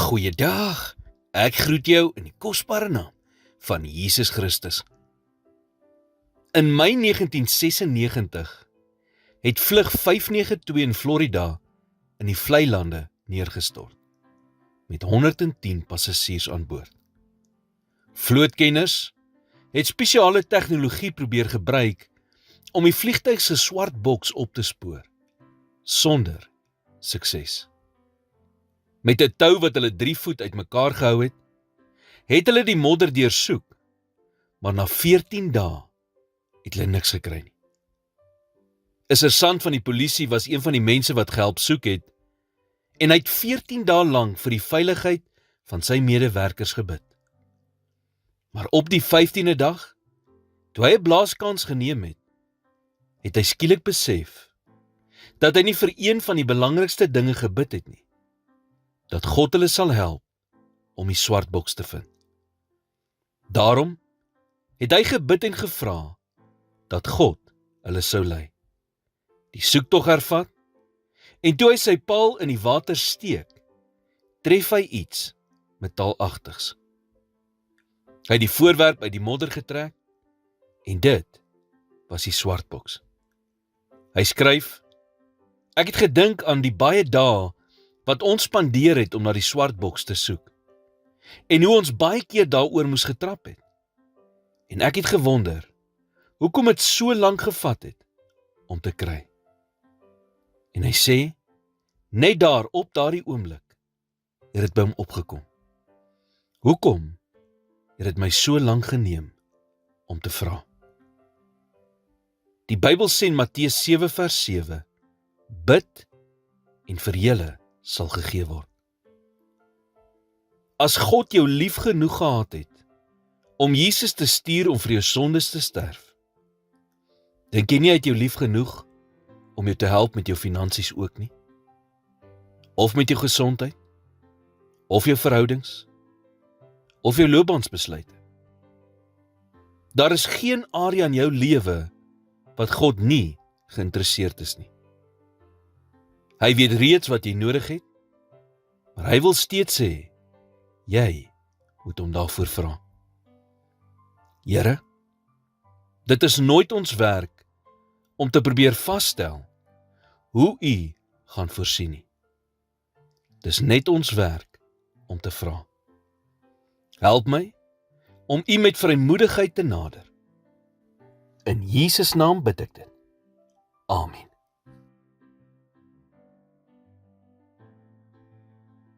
Goeiedag, ek groet jou in die kosbare naam van Jesus Christus. In Mei 1996 het vlug 592 in Florida in die Vlei Lande neergestort, met 110 passasiers aan boord. Vlootkenners het spesiale tegnologie probeer gebruik om die vliegtuig se swart boks op te spoor, sonder sukses. Met 'n tou wat hulle 3 voet uitmekaar gehou het hulle die modder deursoek, maar na 14 dae het hulle niks gekry nie. 'n Sersant van die polisie was een van die mense wat gehelp soek het, en hy het 14 dae lank vir die veiligheid van sy medewerkers gebid. Maar op die 15de dag, toe hy 'n blaaskans geneem het hy skielik besef dat hy nie vir een van die belangrikste dinge gebid het nie, dat God hulle sal help om die swart boks te vind. Daarom het hy gebid en gevra dat God hulle sou lei. Die soektog hervat, en toe hy sy paal in die water steek, tref hy iets metaalagtigs. Hy het die voorwerp uit die modder getrek, en dit was die swart boks. Hy skryf: "Ek het gedink aan die baie dae wat ons spandeer het om na die swart boks te soek, en hoe ons baie keer daaroor moes getrap het. En ek het gewonder, hoekom dit so lank gevat het om te kry." En hy sê, net daar op daardie oomblik, het dit by hom opgekom. Hoekom het dit my so lank geneem om te vra? Die Bybel sê in Matteus 7 vers 7, bid en vir julle sal gegee word. As God jou lief genoeg gehad het om Jesus te stuur om vir jou sondes te sterf, dink jy nie hy het jou lief genoeg om jou te help met jou finansies ook nie? Of met jou gesondheid? Of jou verhoudings? Of jou loopbaansbesluite? Daar is geen area in jou lewe wat God nie geïnteresseerd is nie. Hy weet reeds wat jy nodig het, maar hy wil steeds sê, jy moet hom daarvoor vra. Here, dit is nooit ons werk om te probeer vasstel hoe U gaan voorsien nie. Dis net ons werk om te vra. Help my om U met vrymoedigheid te nader. In Jesus naam bid ek dit. Amen.